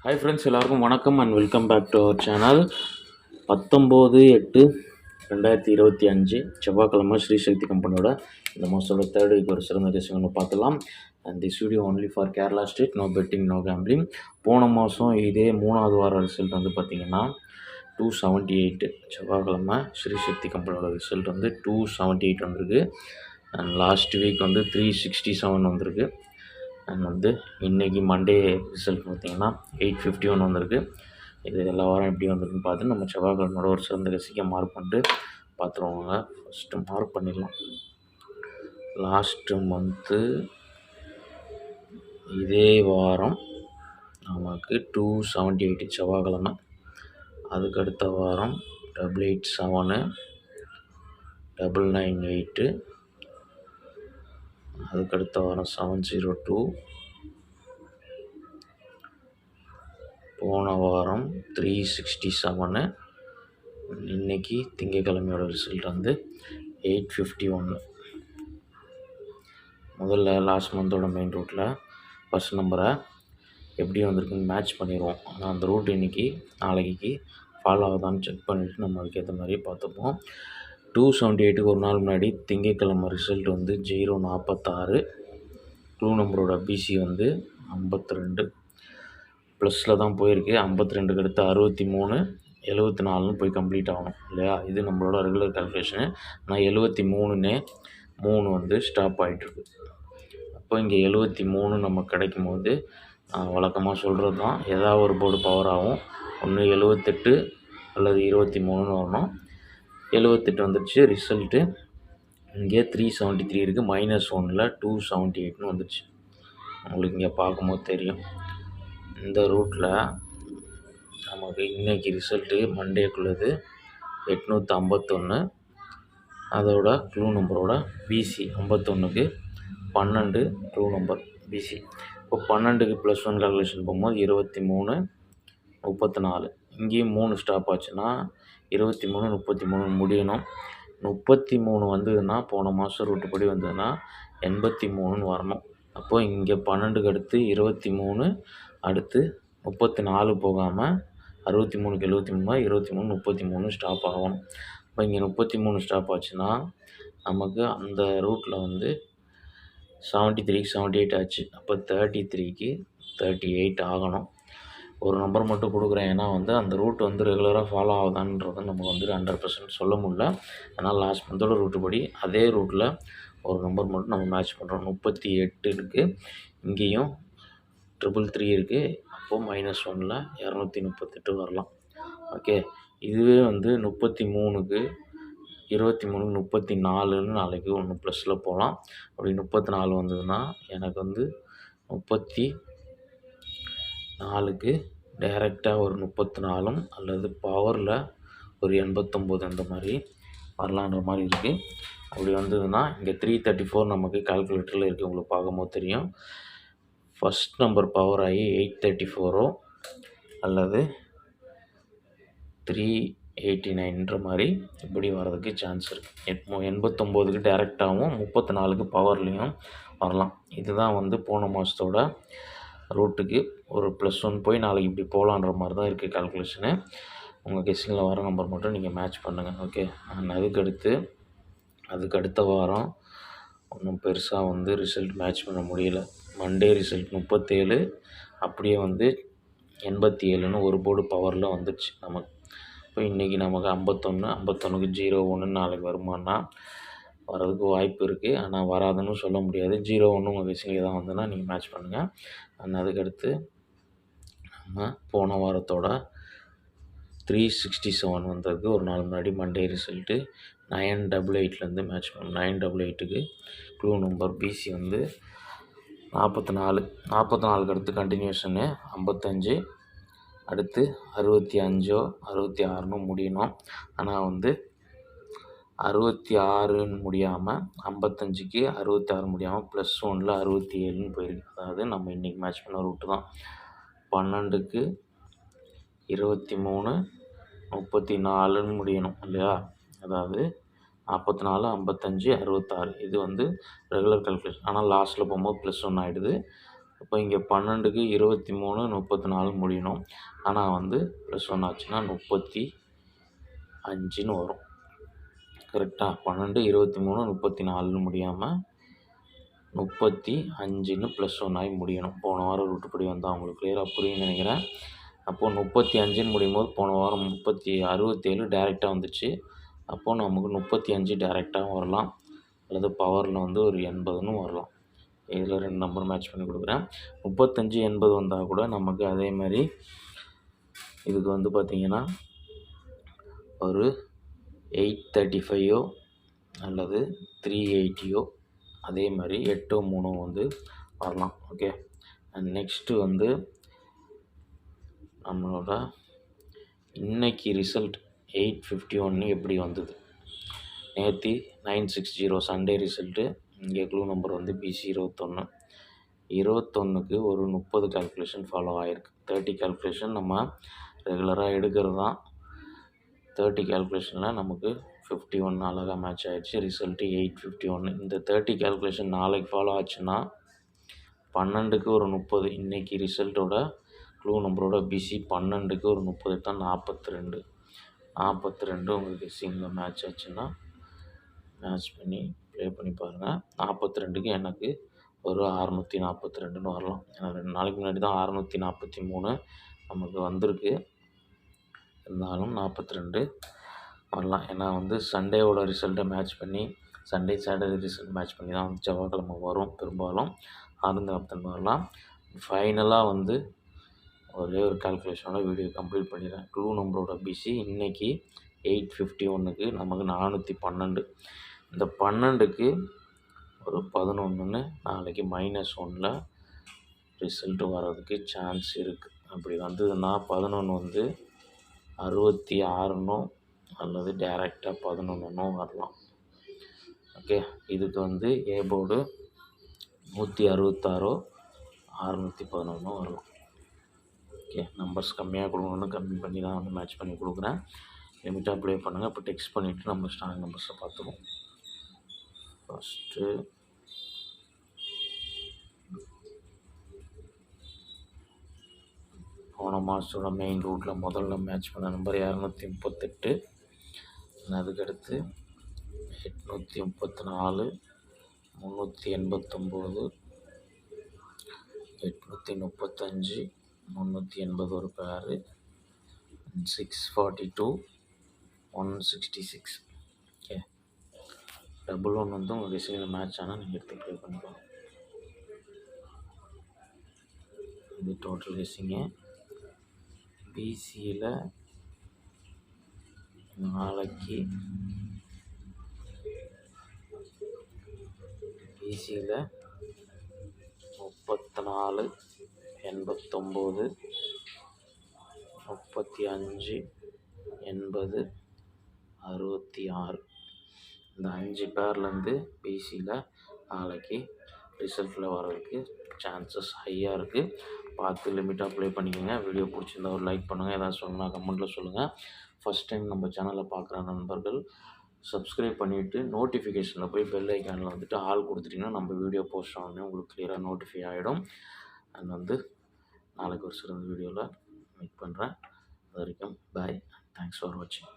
Hi friends, எல்லாருக்கும் வணக்கம் and welcome back to our channel. 19/8/2025 செவ்வாய்க்கிழமை ஸ்ரீசக்தி கம்பெனியோட இந்த மாதத்தோட தேர்ட் வீக் ஒரு சிறந்த ரேசிங் ஒன்று பார்த்துலாம். And this video only for Kerala state, no betting, no gambling. போன மாதம் இதே 3வது வார ரிசல்ட் வந்து பார்த்திங்கன்னா 278 செவ்வாய்க்கிழமை ஸ்ரீசக்தி கம்பெனியோட ரிசல்ட் வந்து 278 வந்திருக்கு. அண்ட் லாஸ்ட் வீக் வந்து 367 வந்திருக்கு. அண்ட் வந்து இன்றைக்கி மண்டே ரிசல்ட் பார்த்திங்கன்னா 851 வந்திருக்கு. இது எல்லா வாரம் எப்படி வந்திருக்குன்னு பார்த்து நம்ம செவ்வாய்க்கிழமையோட ஒரு சிறந்த ரசிக்க மார்க் பண்ணிட்டு பார்த்துருவாங்க. ஃபஸ்ட்டு மார்க் பண்ணிடலாம். லாஸ்ட்டு மந்த்து இதே வாரம் நமக்கு 278 செவ்வாய்க்கிழமை. அதுக்கு அடுத்த வாரம் 887, 998, அதுக்கடுத்த வாரம் 702, போன வாரம் 367, இன்றைக்கி திங்கக்கிழமையோட ரிசல்ட் வந்து 851. முதல்ல லாஸ்ட் மந்தோட மெயின் ரூட்டில் ஃபஸ்ட் நம்பரை எப்படி வந்திருக்குன்னு மேட்ச் பண்ணிடுவோம். ஆனால் அந்த ரூட் இன்றைக்கி நாளைக்கு ஃபாலோ ஆகுதான்னு செக் பண்ணிவிட்டு நம்ம அதுக்கேற்ற மாதிரியே பார்த்துப்போம். 278க்கு ஒரு நாள் முன்னாடி திங்கக்கிழமை ரிசல்ட் வந்து 046. க்ளூ நம்பரோட பிசி வந்து 52 ப்ளஸில் தான் போயிருக்கு. 52க்கு அடுத்து 63, 74ன்னு போய் கம்ப்ளீட் ஆகணும் இல்லையா? இது நம்மளோட ரெகுலர் கால்குலேஷனு. ஆனால் 73ன்னே 3 வந்து ஸ்டாப் ஆகிட்டுருக்கு. அப்போ இங்கே 73 நமக்கு கிடைக்கும் போது வழக்கமாக சொல்கிறது தான், ஏதாவது ஒரு போர்டு பவர் ஆகும். ஒன்று 78 அல்லது 23ன்னு வரணும். 78 வந்துடுச்சு. ரிசல்ட்டு இங்கே 373 இருக்குது. -1ல் 278ன்னு வந்துடுச்சு. உங்களுக்கு இங்கே பார்க்கும்போது தெரியும். இந்த ரூட்டில் நமக்கு இன்றைக்கி ரிசல்ட்டு மண்டேக்குள்ளது 851. அதோட க்ளூ நம்பரோட பிசி 51க்கு 12 க்ளூ நம்பர் பிசி. இப்போ 12க்கு +1 கால்குலேஷன் போகும்போது 23, 34. இங்கேயும் 3 ஸ்டாப் ஆச்சுன்னா 23, 33 முடியணும். 33 வந்ததுன்னா போன மாதம் ரூட்டு படி வந்ததுன்னா 83ன்னு வரணும். அப்போ இங்கே 12க்கு அடுத்து 23, அடுத்து 34 போகாமல் 63க்கு 73, 23, 33 ஸ்டாப் ஆகணும். இப்போ இங்கே 33 ஸ்டாப் ஆச்சுன்னா நமக்கு அந்த ரூட்டில் வந்து 73க்கு 78 ஆச்சு. அப்போ 33க்கு 38 ஆகணும். ஒரு நம்பர் மட்டும் கொடுக்குறேன், ஏன்னா வந்து அந்த ரூட் வந்து ரெகுலராக ஃபாலோ ஆகுதான்றது நமக்கு வந்து 100% சொல்ல முடியல. அதனால் லாஸ்ட் மந்தோட ரூட்டு படி அதே ரூட்டில் ஒரு நம்பர் மட்டும் நம்ம மேட்ச் பண்ணுறோம். 38 இருக்குது. இங்கேயும் 333 இருக்குது. அப்போது -1ல் 238 வரலாம். ஓகே, இதுவே வந்து 33க்கு 23க்கு 34ன்னு நாளைக்கு ஒன்று ப்ளஸில் போகலாம். அப்படி 34 வந்ததுன்னா எனக்கு வந்து 34க்கு டைரெக்டாக ஒரு 34 அல்லது பவரில் ஒரு 89 அந்த மாதிரி வரலான்ற மாதிரி இருக்குது. அப்படி வந்ததுன்னா இங்கே 334 நமக்கு கால்குலேட்டரில் இருக்குது. உங்களுக்கு பார்க்கும்போது தெரியும். ஃபஸ்ட் நம்பர் பவர் ஆகி 834 அல்லது 389ன்ற மாதிரி இப்படி வர்றதுக்கு சான்ஸ் இருக்குது. 89க்கு டைரெக்டாகவும் 34க்கு பவர்லேயும் வரலாம். இதுதான் வந்து போன மாதத்தோட ரூட்டுக்கு ஒரு +1 போய் நாளைக்கு இப்படி போகலான்ற மாதிரி தான் இருக்குது கால்குலேஷனு. உங்கள் கெஸ்ஸிங்கில் வர நம்பர் மட்டும் நீங்கள் மேட்ச் பண்ணுங்கள். ஓகே, அதுக்கு அடுத்த வாரம் ஒன்றும் பெருசாக வந்து ரிசல்ட் மேட்ச் பண்ண முடியல. மண்டே ரிசல்ட் 37, அப்படியே வந்து 87ன்னு ஒரு போர்டு பவரில் வந்துடுச்சு நமக்கு. இப்போ இன்றைக்கி நமக்கு 51க்கு 01 நாளைக்கு வருமானா வரதுக்கு வாய்ப்பு இருக்குது. ஆனால் வராதுன்னு சொல்ல முடியாது. 01 உங்கள் கெஸ்ஸிங்கில் தான் வந்ததுன்னா நீங்கள் மேட்ச் பண்ணுங்கள். அண்ட் அதுக்கடுத்து நம்ம போன வாரத்தோட 367 வந்ததுக்கு ஒரு நாள் முன்னாடி மண்டே ரிசல்ட்டு 988லேருந்து மேட்ச் பண்ணணும். 988க்கு க்ளூ நம்பர் பிசி வந்து 44. 44க்கு அடுத்து கண்டினியூஷனு 55, அடுத்து 65, 66ன்னு முடியணும். ஆனால் வந்து 66ன்னு முடியாமல் 55க்கு 66 முடியாமல் +1ல் 67ன்னு போயிருக்கு. அதாவது நம்ம இன்றைக்கி மேட்ச் பண்ண ரூட்டு தான். 12க்கு 23, 34ன்னு முடியணும் இல்லையா? அதாவது 44, 55, 66 இது வந்து ரெகுலர் கால்குலேஷன். ஆனால் லாஸ்ட்டில் போகும்போது +1 ஆகிடுது. அப்போ இங்கே 12க்கு 23, 34 முடியணும். ஆனால் வந்து +1 ஆச்சுன்னா 35ன்னு வரும். கரெக்டா? 12, 23, 34ன்னு முடியாமல் 35ன்னு +1 ஆகி முடியணும். போன வாரம் ரூட்டுப்படி வந்தால் உங்களுக்கு கிளியராக புரியும்னு நினைக்கிறேன். அப்போது 35ன்னு முடியும்போது போன வாரம் 67 டேரெக்டாக வந்துச்சு. அப்போது நமக்கு 35 டேரெக்டாகவும் வரலாம், அல்லது பவரில் வந்து ஒரு 80ன்னு வரலாம். இதில் 2 நம்பர் மேட்ச் பண்ணி கொடுக்குறேன். 35, 80 வந்தால் கூட நமக்கு அதே மாதிரி இதுக்கு வந்து பார்த்திங்கன்னா ஒரு 835 அல்லது 380 அதே மாதிரி 8, 3 வந்து வரலாம். ஓகே. அண்ட் நெக்ஸ்ட்டு வந்து நம்மளோட இன்னைக்கு ரிசல்ட் 851 எப்படி வந்தது? நேற்று 960 சண்டே ரிசல்ட்டு. இங்கே க்ளூ நம்பர் வந்து பிசி 21. 21க்கு ஒரு 30 கால்குலேஷன் ஃபாலோ ஆகிருக்கு. 30 கால்குலேஷன் நம்ம ரெகுலராக எடுக்கிறது தான். 30 கால்குலேஷனில் நமக்கு 51 அழகாக மேட்ச் ஆகிடுச்சு. ரிசல்ட்டு 851. இந்த 30 கால்குலேஷன் நாளைக்கு ஃபாலோ ஆச்சுன்னா 12க்கு ஒரு 30. இன்றைக்கி ரிசல்ட்டோட க்ளூ நம்பரோட பிசி 12க்கு ஒரு 30 தான் 42. 42 உங்கள் கெஸ்ஸிங்கில் மேட்ச் ஆச்சுன்னா மேட்ச் பண்ணி ப்ளே பண்ணி பாருங்கள். 42க்கு எனக்கு ஒரு 642ன்னு வரலாம். ஏன்னா 2 நாளைக்கு முன்னாடி தான் 643 நமக்கு வந்திருக்கு. இருந்தாலும் 42 வரலாம். ஏன்னா வந்து சண்டேவோட ரிசல்ட்டை மேட்ச் பண்ணி சாட்டர்டே ரிசல்ட் மேட்ச் பண்ணி தான் வந்து செவ்வாய்க்கிழமை வரும். பெரும்பாலும் 642 வரலாம். ஃபைனலாக வந்து ஒரே ஒரு கால்குலேஷனோட வீடியோ கம்ப்ளீட் பண்ணிடுறேன். க்ளூ நம்பரோட பிசி இன்றைக்கி 851க்கு நமக்கு 412. இந்த 12க்கு ஒரு 11ன்னு நாளைக்கு -1ல் ரிசல்ட்டு வர்றதுக்கு சான்ஸ் இருக்குது. அப்படி வந்ததுன்னா 11 வந்து 66னோ அல்லது டேரெக்டாக 11னோ வரலாம். ஓகே. இதுக்கு வந்து ஏ போர்டு 166 611 வரலாம். ஓகே. நம்பர்ஸ் கம்மியாக கொடுக்கணுன்னு கம்மி பண்ணி தான் வந்து மேட்ச் பண்ணி கொடுக்குறேன். லிமிட்டாக ப்ளே பண்ணுங்கள். இப்போ டெக்ஸ்ட் பண்ணிவிட்டு நம்ம ஸ்ட்ராங் நம்பர்ஸை பார்த்துருவோம். ஃபஸ்ட்டு போன மாதத்தோட மெயின் ரூட்டில் முதல்ல மேட்ச் பண்ண நம்பர் 238. அதுக்கடுத்து 834, 389, 835, 380 ஒரு பேரு, 642, 166. ஓகே. 11 வந்து உங்கள் கெஸ்ஸிங்கில் மேட்ச் ஆனால் நீங்கள் எடுத்து ப்ளே பண்ணிக்கலாம். இது டோட்டல் கெஸ்ஸிங்கு. பிசியில் நாளைக்கு பிசியில் 34, 89, 35, 80, 66 இந்த 5 பேர்லேருந்து பிசியில் நாளைக்கு ரிசல்ட்டில் வர்றதுக்கு சான்சஸ் ஹையாக இருக்குது. பார்த்து லிமிட்டாக ப்ளே பண்ணிக்கோங்க. வீடியோ பிடிச்சிருந்தா ஒரு லைக் பண்ணுங்கள். ஏதாவது சொல்லணும்னா கமெண்ட்டில் சொல்லுங்கள். ஃபஸ்ட் டைம் நம்ம சேனலை பார்க்குற நண்பர்கள் சப்ஸ்கிரைப் பண்ணிவிட்டு நோட்டிஃபிகேஷனில் போய் பெல் ஐக்கானில் வந்துட்டு ஆல் கொடுத்துட்டிங்கன்னா நம்ம வீடியோ போஸ்ட் ஆனோடனே உங்களுக்கு கிளியராக நோட்டிஃபை ஆகிடும். அண்ட் வந்து நாளைக்கு ஒரு சிறந்த வீடியோவில் மீட் பண்ணுறேன். அது வரைக்கும் பாய். தேங்க்ஸ் ஃபார் வாட்சிங்.